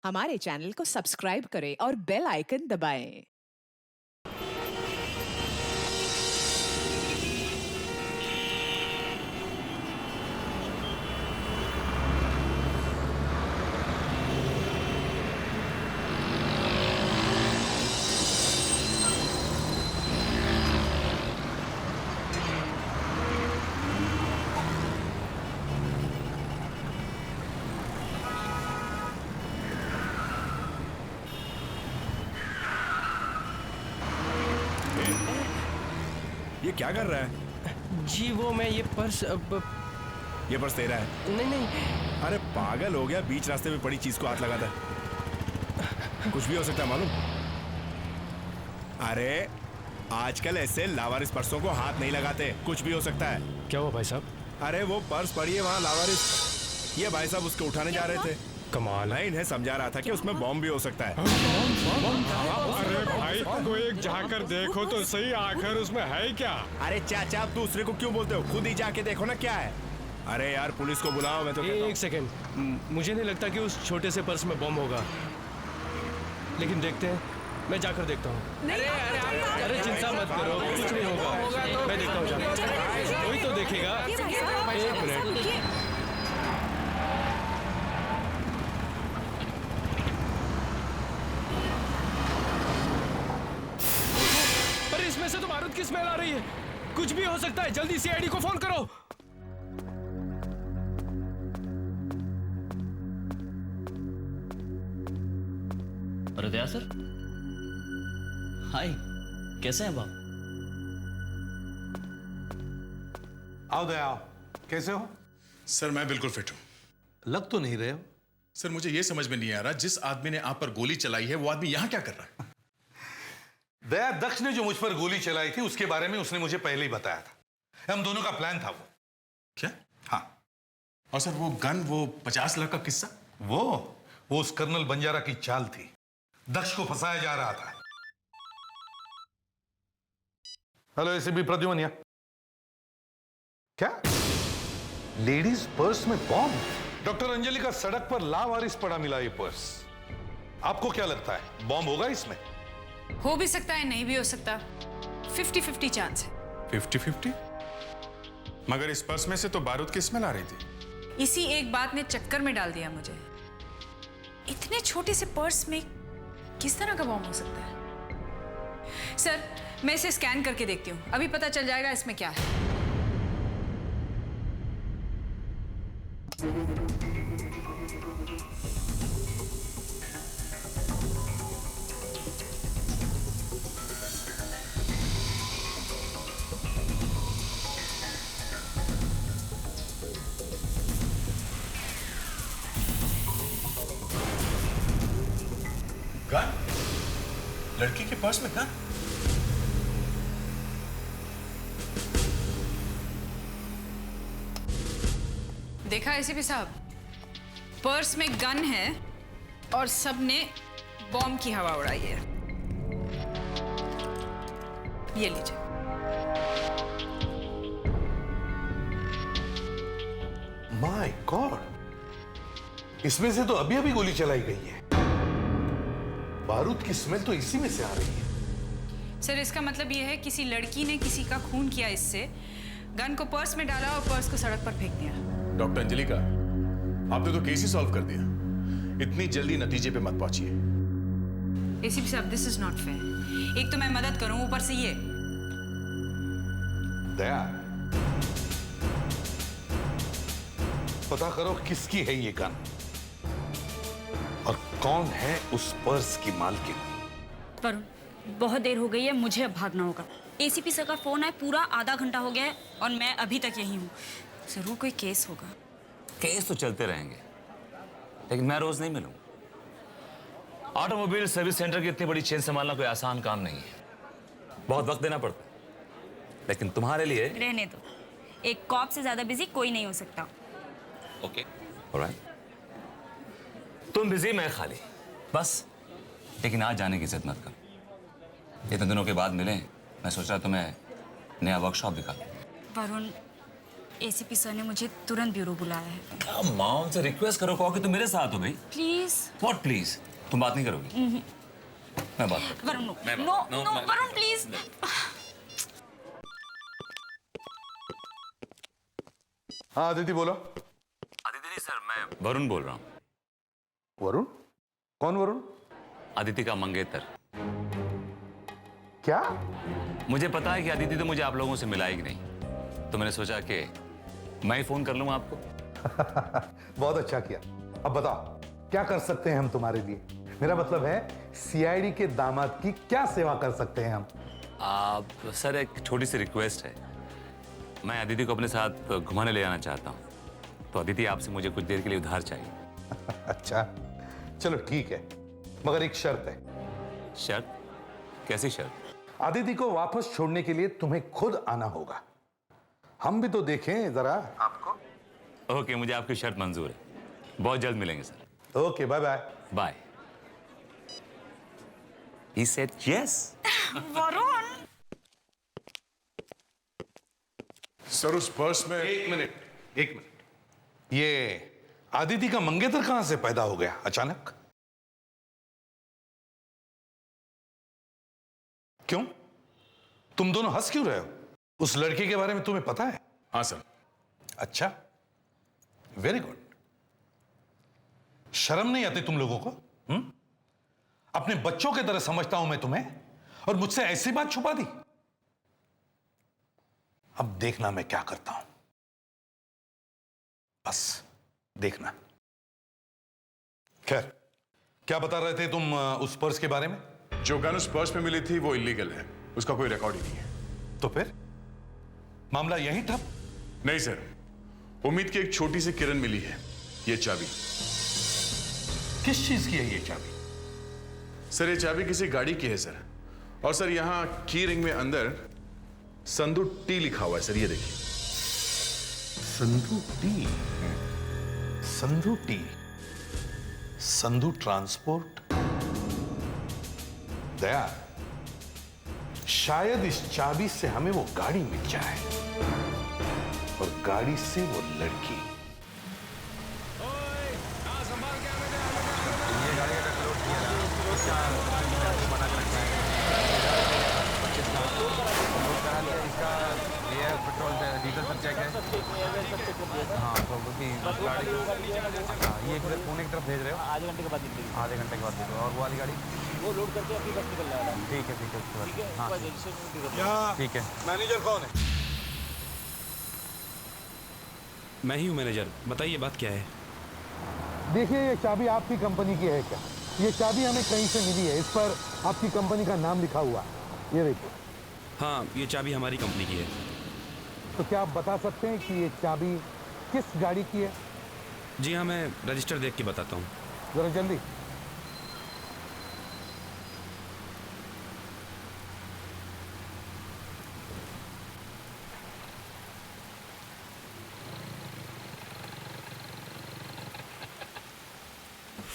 हमारे चैनल को सब्सक्राइब करें और बेल आइकन दबाएं। ये क्या कर रहा है? जी वो मैं ये पर्स ये पर्स तेरा है? नहीं। अरे पागल हो गया, बीच रास्ते में पड़ी चीज को हाथ लगाता है। कुछ भी हो सकता है मालूम? अरे आजकल ऐसे लावारिस पर्सों को हाथ नहीं लगाते, कुछ भी हो सकता है। क्या हुआ भाई साहब? अरे वो पर्स पड़ी है वहाँ लावारिस। ये भाई साहब उसको उठाने जा रहे थे। कमाल है। मैं इन्हें समझा रहा था कि उसमें बॉम्ब भी हो सकता है। अरे भाई कोई एक जाकर देखो तो सही, आखिर उसमें है क्या? अरे चाचा आप दूसरे को क्यों बोलते हो, खुद ही जाके देखो ना क्या है। अरे यार पुलिस को बुलाओ, मैं तो कहता हूं। एक सेकंड, मुझे नहीं लगता कि उस छोटे से पर्स में बम होगा, लेकिन देखते हैं। मैं जाकर देखता हूँ। अरे चिंता मत करो, कुछ नहीं होगा। मैं देखता हूँ जाकर, कोई तो देखेगा। एक मिनट। अरे इसमें से तो बारूद की स्मेल आ रही है। कुछ भी हो सकता है, जल्दी सीआईडी को फोन करो। अरे दया सर, हाय, कैसे हैं आप? आओ दया आओ। कैसे हो? सर मैं बिल्कुल फिट हूं। लग तो नहीं रहे हो। सर मुझे यह समझ में नहीं आ रहा, जिस आदमी ने आप पर गोली चलाई है वो आदमी यहां क्या कर रहा है? दया, दक्ष ने जो मुझ पर गोली चलाई थी उसके बारे में उसने मुझे पहले ही बताया था। हम दोनों का प्लान था वो। क्या? हाँ। और सर वो गन, वो 50 लाख का किस्सा? वो उस कर्नल बंजारा की चाल थी। दक्ष को फंसाया जा रहा था। Hello ACP Pradyuman. क्या लेडीज पर्स में बॉम्ब? डॉक्टर अंजलि का सड़क पर लावारिस पड़ा मिला ये पर्स। आपको क्या लगता है बॉम्ब होगा इसमें? हो भी सकता है, नहीं भी हो सकता। 50-50 चांस है। 50-50? मगर इस पर्स में से तो बारूद की स्मेल आ रही थी। इसी एक बात ने चक्कर में डाल दिया मुझे। इतने छोटे से पर्स में किस तरह का बॉम्ब हो सकता है? सर मैं इसे स्कैन करके देखती हूँ, अभी पता चल जाएगा इसमें क्या है। गन? लड़की के पर्स में गन? देखा एसीपी साहब, पर्स में गन है और सबने बॉम्ब की हवा उड़ाई है। ये लीजिए। माय गॉड, इसमें से तो अभी अभी गोली चलाई गई है। बारूद की स्मेल तो इसी में से आ रही है। सर इसका मतलब यह है किसी लड़की ने किसी का खून किया, इससे गन को पर्स में डाला और पर्स को सड़क पर फेंक दिया। डॉक्टर अंजलि का आपने तो केस ही सॉल्व कर दिया। इतनी जल्दी नतीजे पे मत पहुंचिए। एसीपी साहब दिस इज नॉट फेयर। एक तो मैं मदद करूं, ऊपर से ये। दया, पता करो किसकी है ये गन और कौन है उस पर्स की मालकिन। वरुण, बहुत देर हो गई है, मुझे अब भागना होगा। एसीपी सर का फोन है, पूरा आधा घंटा हो गया है और मैं अभी तक यही हूँ। जरूर कोई केस होगा। केस तो चलते रहेंगे, लेकिन मैं रोज नहीं मिलूंगा। ऑटोमोबाइल सर्विस सेंटर की इतनी बड़ी चेन संभालना कोई आसान काम नहीं है, बहुत वक्त देना पड़ता है। लेकिन तुम्हारे लिए रहने दो, एक कॉप से ज्यादा बिजी कोई नहीं हो सकता। Okay, alright. तुम बिजी, मैं खाली, बस। लेकिन आज जाने की जिद मत करो। इतने दिनों के बाद मिले, मैं सोच रहा तुम्हें नया वर्कशॉप दिखा दूं। वरुण, एसीपी सर ने मुझे तुरंत ब्यूरो बुलाया है। कम ऑन, से रिक्वेस्ट करो, कहो कि तुम मेरे साथ हो भाई। प्लीज। What please? तुम बात नहीं करोगी? मैं बात करूँ। Varun no Varun please. हाँ अदिति बोलो। अदिति नहीं सर, मैं वरुण बोल रहा हूँ। वरुण? कौन वरुण? अदिति का मंगेतर। क्या? मुझे पता है कि अदिति तो मुझे आप लोगों से मिलाएगी नहीं, तो मैंने सोचा कि मैं ही फोन कर लूँ आपको। बहुत अच्छा किया। अब बताओ क्या कर सकते हैं हम तुम्हारे लिए? मेरा मतलब है सीआईडी के दामाद की क्या सेवा कर सकते हैं हम? आप सर, एक छोटी सी रिक्वेस्ट है। मैं अदिति को अपने साथ घुमाने ले जाना चाहता हूँ, तो अदिति आपसे मुझे कुछ देर के लिए उधार चाहिए। अच्छा चलो ठीक है, मगर एक शर्त है। शर्त? कैसी शर्त? अदिति को वापस छोड़ने के लिए तुम्हें खुद आना होगा। हम भी तो देखें जरा आपको। ओके, मुझे आपकी शर्त मंजूर है। बहुत जल्द मिलेंगे sir. Okay bye bye. Bye. He said yes. Varun. Sir उस पर्स में एक मिनट। ये आदिति का मंगेतर कहां से पैदा हो गया अचानक? क्यों? तुम दोनों हंस क्यों रहे हो? उस लड़के के बारे में तुम्हें पता है? हाँ सर। अच्छा, वेरी गुड। शर्म नहीं आती तुम लोगों को? अपने बच्चों की तरह समझता हूं मैं तुम्हें, और मुझसे ऐसी बात छुपा दी। अब देखना मैं क्या करता हूं, बस देखना। खैर, क्या बता रहे थे तुम उस पर्स के बारे में? जो गन उस पर्स में मिली थी वो इलीगल है, उसका कोई रिकॉर्ड ही नहीं है। तो फिर मामला यहीं ठप? नहीं सर, उम्मीद की एक छोटी सी किरण मिली है, ये चाबी। किस चीज की है ये चाबी? सर ये चाबी किसी गाड़ी की है सर, और सर यहां की रिंग में अंदर संधू टी लिखा हुआ है सर, ये देखिए। Sandhu tea? Sandhu tea? Sandhu transport? Daya, शायद इस चाबी से हमें वो गाड़ी मिल जाए, और गाड़ी से वो लड़की। पेट्रोल डीजल सब चेक है। हाँ तो गाड़ी, ये पुणे की तरफ भेज रहे हो? आधे घंटे के बाद दे दो। आधे घंटे के बाद दे दो। और वो वाली गाड़ी वो लोड करके अपनी बस निकल रहा है। ठीक है उसके बाद। हाँ ठीक है। मैनेजर कौन है? मैं ही हूँ मैनेजर। बताइए बात क्या है? देखिए, ये चाबी आपकी कंपनी की है क्या? ये चाबी हमें कहीं से मिली है, इस पर आपकी कंपनी का नाम लिखा हुआ है, ये देखिए। हाँ, ये चाबी हमारी कंपनी की है। तो क्या आप बता सकते हैं कि ये चाबी किस गाड़ी की है? जी हाँ, मैं रजिस्टर देख के बताता हूँ। जरा जल्दी।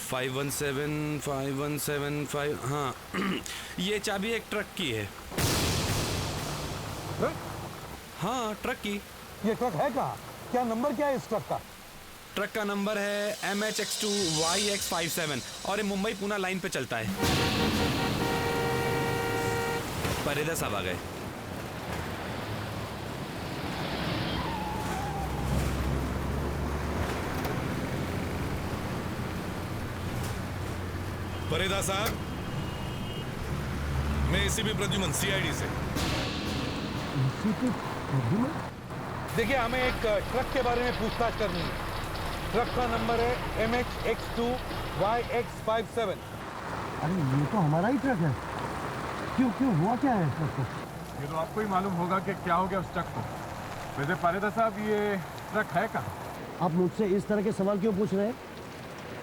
फाइव 5175। हाँ ये चाबी एक ट्रक की है। हाँ ट्रक की। ये ट्रक है कहाँ? क्या नंबर क्या है इस ट्रक का? ट्रक का नंबर है MHX2YX57 और ये मुंबई पूना लाइन पे चलता है। परेदा साहब आ गए। परेदा साहब, मैं एसीपी प्रद्युमन सीआईडी से। देखिए, हमें एक ट्रक के बारे में पूछताछ करनी है। ट्रक का नंबर है MHX2YX57। अरे ये तो हमारा ही ट्रक है। क्यों हुआ क्या है ट्रक को? ये तो आपको ही मालूम होगा कि क्या हो गया उस ट्रक को। वैसे परेदा साहब, ये ट्रक है कहाँ? आप मुझसे इस तरह के सवाल क्यों पूछ रहे हैं?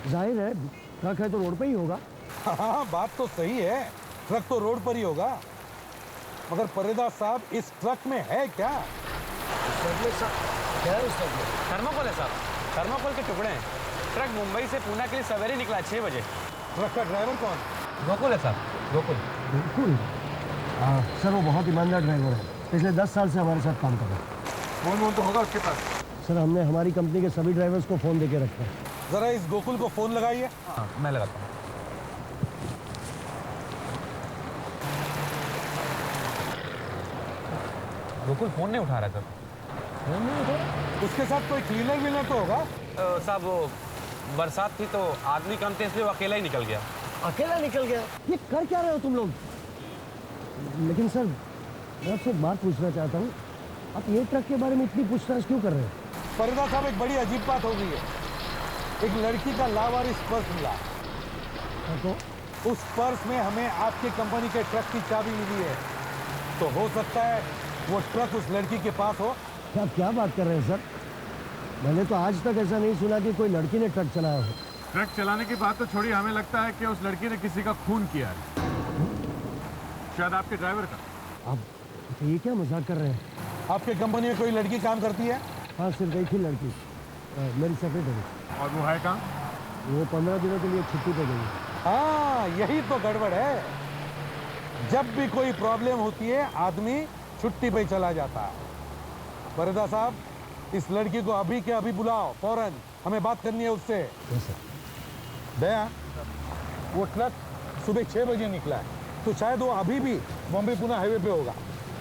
जाहिर है ट्रक है तो रोड पे ही होगा। हाँ, बात तो सही है, ट्रक तो रोड पर ही होगा, मगर परेदा साहब इस ट्रक में है क्या? क्या है उस ट्रक में? थर्माकोल है साहब, थर्माकोल के टुकड़े हैं। ट्रक मुंबई से पूना के लिए सवेरे निकला 6 बजे। ट्रक का ड्राइवर कौन? गोकुल है साहब, गोकुल। बिल्कुल। सर वो बहुत ईमानदार ड्राइवर है, पिछले 10 साल से हमारे साथ काम कर रहा है। फोन तो होगा उसके पास? सर हमने हमारी कंपनी के सभी ड्राइवर्स को फ़ोन देके रखा है। जरा इस गोकुल को फोन लगाइए। हाँ मैं लगाता हूँ। गोकुल फोन नहीं उठा रहा सर। फोन नहीं उठा रहा? उसके साथ कोई क्लीनर विनर तो होगा। साहब वो बरसात थी तो आदमी कम थे इसलिए वो अकेला ही निकल गया। अकेला निकल गया? ये कर क्या रहे हो तुम लोग? लेकिन सर मैं आपसे एक बात पूछना चाहता हूँ, आप ये ट्रक के बारे में इतनी पूछताछ क्यों कर रहे हैं? परिदा साहब एक बड़ी अजीब बात हो गई है। एक लड़की का लावारिस पर्स मिला, तो उस पर्स में हमें आपकी कंपनी के ट्रक की चाबी मिली है। तो हो सकता है वो ट्रक उस लड़की के पास हो। आप क्या बात कर रहे हैं सर? मैंने तो आज तक ऐसा नहीं सुना कि कोई लड़की ने ट्रक चलाया हो। ट्रक चलाने की बात तो छोड़ी, हमें लगता है कि उस लड़की ने किसी का खून किया है, शायद आपके ड्राइवर का। आप ये क्या मजाक कर रहे हैं? आपके कंपनी में कोई लड़की काम करती है? हाँ सिर्फ एक ही लड़की, मेरी सेक्रेटरी। और वो है कहाँ? वो 15 दिनों के लिए छुट्टी पे गई। हाँ यही तो गड़बड़ है। जब भी कोई प्रॉब्लम होती है आदमी छुट्टी पे चला जाता है। परिदा साहब इस लड़की को अभी के अभी बुलाओ फौरन, हमें बात करनी है उससे। दया वो ट्रक सुबह 6 बजे निकला है, तो शायद वो अभी भी बॉम्बे पुणे हाईवे पे होगा।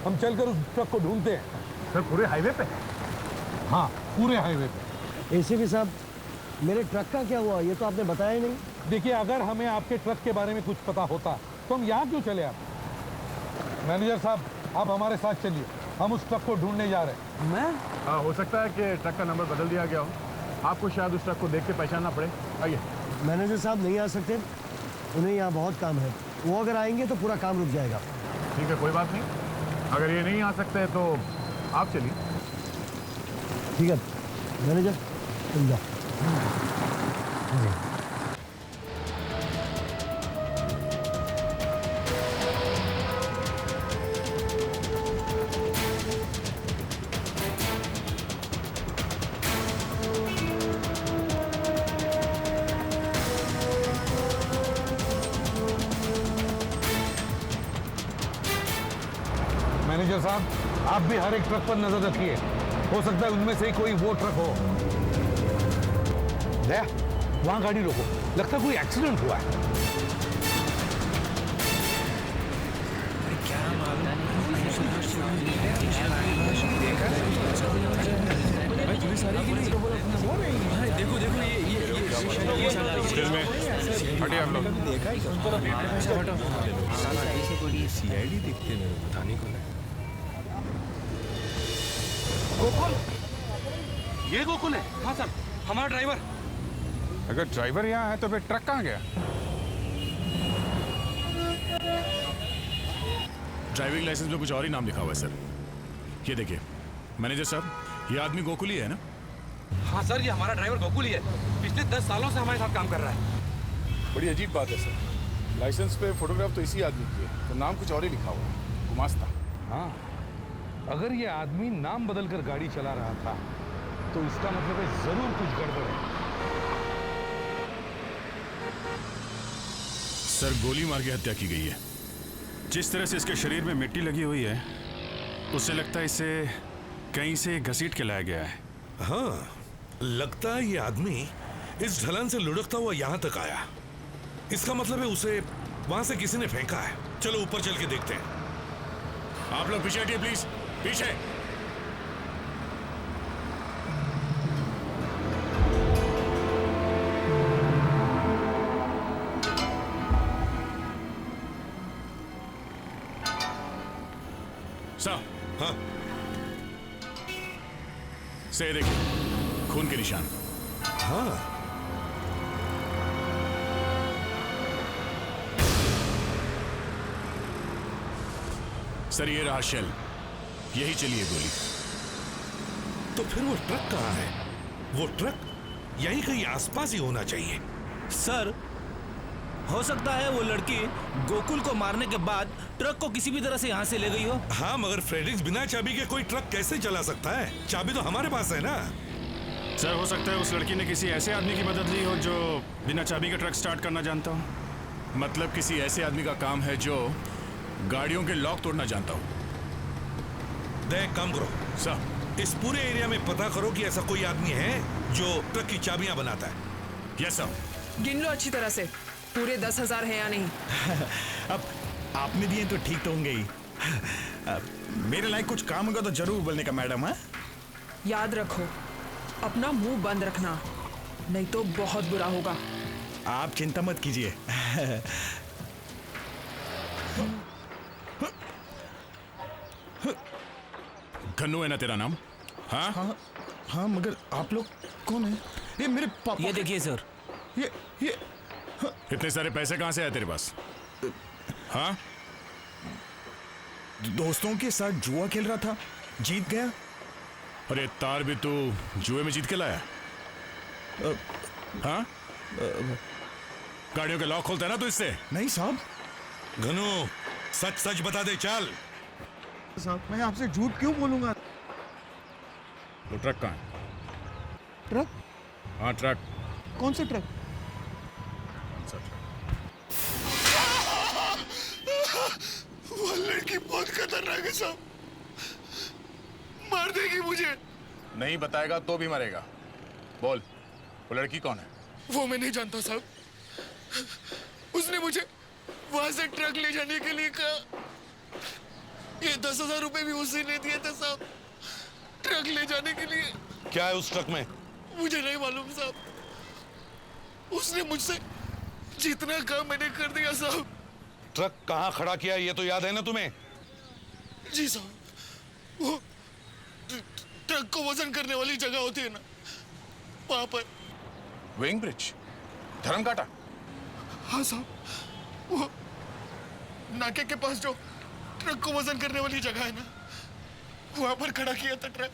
हम चलकर उस ट्रक को ढूंढते हैं। सर पूरे हाईवे पे? हाँ पूरे हाईवे पे। एसीपी साहब मेरे ट्रक का क्या हुआ, ये तो आपने बताया ही नहीं। देखिए अगर हमें आपके ट्रक के बारे में कुछ पता होता तो हम यहाँ क्यों चले? आप मैनेजर साहब आप हमारे साथ चलिए, हम उस ट्रक को ढूंढने जा रहे हैं। मैं? हाँ हो सकता है कि ट्रक का नंबर बदल दिया गया हो, आपको शायद उस ट्रक को देख के पहचानना पड़े। आइए। मैनेजर साहब नहीं आ सकते, उन्हें यहाँ बहुत काम है। वो अगर आएंगे तो पूरा काम रुक जाएगा। ठीक है कोई बात नहीं, अगर ये नहीं आ सकते तो आप चलिए। ठीक है मैनेजर तुम जाओ। मैनेजर साहब आप भी हर एक ट्रक पर नजर रखिए, हो सकता है उनमें से ही कोई वो ट्रक हो। दया वहां गाड़ी रोको, लगता है कोई एक्सीडेंट हुआ है। देखो देखो ये हटिए आप लोग। सीआईडी दिखते हैं, पता नहीं कौन है। गोकुल, ये गोकुल है? हाँ सर हमारा ड्राइवर। अगर ड्राइवर यहाँ है तो फिर ट्रक कहाँ गया? ड्राइविंग लाइसेंस में कुछ और ही नाम लिखा हुआ है सर। ये देखिए मैनेजर साहब, ये आदमी गोकुल ही है ना? हाँ सर ये हमारा ड्राइवर गोकुल ही है, पिछले 10 सालों से हमारे साथ काम कर रहा है। बड़ी अजीब बात है सर, लाइसेंस पे फोटोग्राफ तो इसी आदमी की है, तो नाम कुछ और ही लिखा हुआ है, गुमास्ता। हाँ अगर ये आदमी नाम बदलकर गाड़ी चला रहा था तो इसका मतलब है जरूर कुछ गड़बड़ है। सर गोली मार के हत्या की गई है। जिस तरह से इसके शरीर में मिट्टी लगी हुई है उससे लगता है इसे कहीं से घसीट के लाया गया है। हाँ लगता है ये आदमी इस ढलान से लुढ़कता हुआ यहां तक आया। इसका मतलब है उसे वहां से किसी ने फेंका है। चलो ऊपर चल के देखते हैं। आप लोग पीछे हटिए प्लीज, पीछे। सर हाँ से देखिए खून के निशान। हाँ सर ये रहा शेल, यही चलिए गोली। तो फिर वो ट्रक कहाँ है? वो ट्रक यहीं कहीं आसपास ही होना चाहिए। सर हो सकता है वो लड़की गोकुल को मारने के बाद ट्रक को किसी भी तरह से यहाँ से ले गई हो। हाँ मगर फ्रेडरिक्स बिना चाबी के कोई ट्रक कैसे चला सकता है? चाबी तो हमारे पास है ना। सर हो सकता है उस लड़की ने किसी ऐसे आदमी की मदद ली हो जो बिना चाबी के ट्रक स्टार्ट करना जानता हो। मतलब किसी ऐसे आदमी का काम है जो गाड़ियों के लॉक तोड़ना जानता हो। देख काम करो सर। इस पूरे एरिया में पता करो कि ऐसा कोई आदमी है जो ट्रक की चाबियां बनाता है। Yes sir. गिन लो अच्छी तरह से, पूरे 10,000 है या नहीं। अब आपने दिए तो ठीक तो होंगे ही। मेरे लायक कुछ काम होगा तो जरूर बोलने का मैडम। है याद रखो, अपना मुंह बंद रखना, नहीं तो बहुत बुरा होगा। आप चिंता मत कीजिए। घन्नू है ना तेरा नाम? हाँ हाँ हाँ, मगर आप लोग कौन हैं? ये मेरे पापा। ये देखिए सर, ये इतने सारे पैसे कहाँ से आए तेरे पास? हाँ, दोस्तों के साथ जुआ खेल रहा था, जीत गया। और ये तार भी तू जुए में जीत के लाया? हाँ, गाड़ियों के लॉक खोलता है ना तू इससे? नहीं साहब। घनू, सच सच बता दे। चल साहब, मैं आपसे झूठ क्यों बोलूंगा? वो ट्रक कहाँ है? ट्रक? हाँ ट्रक। कौन सा ट्रक? वो लड़की बहुत खतरनाक है साहब, मार देगी मुझे। नहीं बताएगा तो भी मरेगा। बोल, वो लड़की कौन है? वो मैं नहीं जानता साहब, उसने मुझे वहां से ट्रक ले जाने के लिए कहा। ये 10,000 रुपए भी उसी ने दिए थे साहब, ट्रक ले जाने के लिए। क्या है उस ट्रक में? मुझे नहीं मालूम साहब, उसने मुझसे जितना कहा मैंने कर दिया साहब। ट्रक कहाँ खड़ा किया ये तो याद है ना तुम्हें? जी साहब, वो ट्रक को वजन करने वाली जगह होती है ना, वहां पर। वेइंग ब्रिज, धर्म काटा। हाँ साहब, वो नाके के पास जो ट्रक को वजन करने वाली जगह है ना, वहां पर खड़ा किया था ट्रक।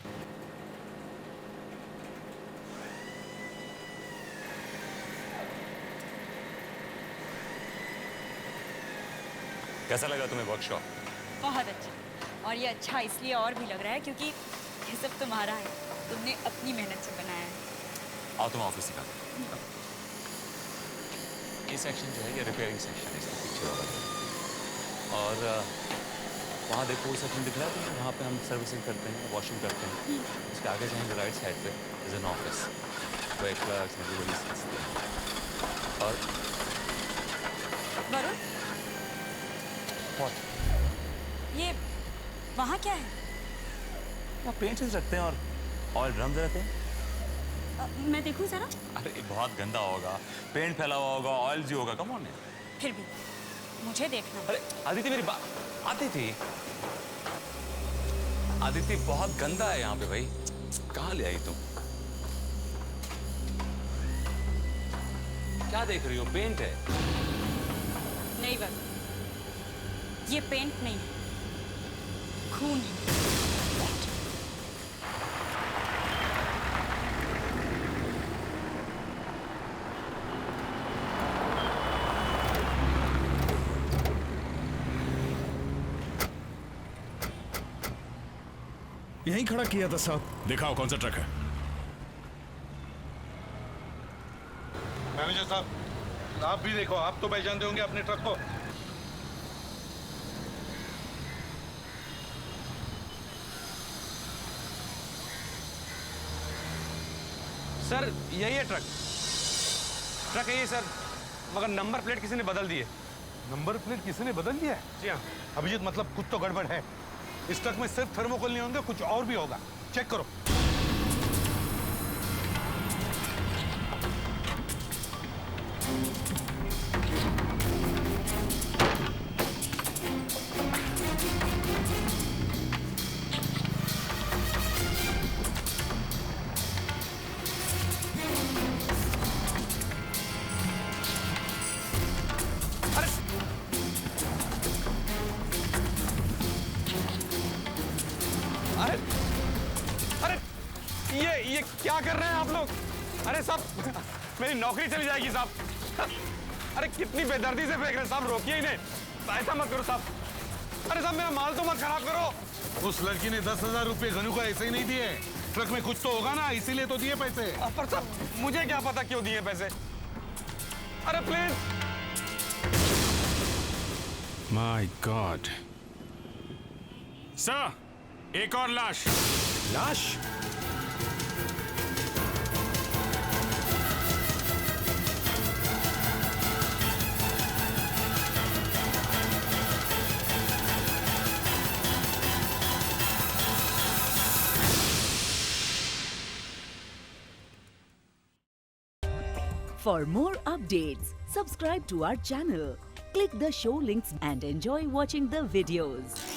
कैसा लगा तुम्हें वर्कशॉप? बहुत अच्छा, और ये अच्छा इसलिए और भी लग रहा है क्योंकि ये सब तुम्हारा है, तुमने अपनी मेहनत से बनाया है। आओ तुम ऑफिस दिखा। ये सेक्शन जो है ये रिपेयरिंग सेक्शन है, इसका पीछे वाला। और वहाँ देखो वो सेक्शन दिख रहा है तुम्हें, वहाँ पे हम सर्विसिंग करते हैं, वॉशिंग करते हैं। उसके आगे जाएंगे राइट साइड पे इज एन ऑफिस, तो एक और वरुण, ये वहाँ क्या है? वहाँ पेंट्स रखते हैं और ऑयल ड्रम्स रहते हैं। मैं देखूं जरा। अरे बहुत गंदा होगा, पेंट फैला हुआ होगा, ऑयल जी होगा। कम ऑन, फिर भी मुझे देखना। अरे आदिति मेरी बात, आदिति आदिति बहुत गंदा है यहाँ पे भाई, कहाँ ले आई तुम? क्या देख रही हो? पेंट है। नहीं वरुण, ये पेंट नहीं है, खून है। यहीं खड़ा किया था साहब। दिखाओ कौन सा ट्रक है। मैनेजर साहब, आप भी देखो, आप तो पहचानते होंगे अपने ट्रक को। सर यही है ट्रक, ट्रक है ये सर, मगर नंबर प्लेट किसी ने बदल दी है। नंबर प्लेट किसी ने बदल दिया है? जी हाँ। अभिजीत, मतलब कुछ तो गड़बड़ है। इस ट्रक में सिर्फ थर्मोकोल नहीं होंगे, कुछ और भी होगा। चेक करो। अरे अरे ये क्या कर रहे हैं आप लोग? अरे साहब, मेरी नौकरी चली जाएगी साहब। अरे कितनी बेदर्दी से फेंक रहे हैं साहब, रोकिए इन्हें, ऐसा मत करो साहब। अरे साहब मेरा माल तो मत खराब करो। उस लड़की ने 10,000 रुपए घनू को ऐसे ही नहीं दिए, ट्रक में कुछ तो होगा ना, इसीलिए तो दिए पैसे। पर साहब मुझे क्या पता क्यों दिए पैसे। अरे प्लीज। माय गॉड सर, एक और लाश। लाश? For more updates, subscribe to our channel, click the show links and enjoy watching the videos.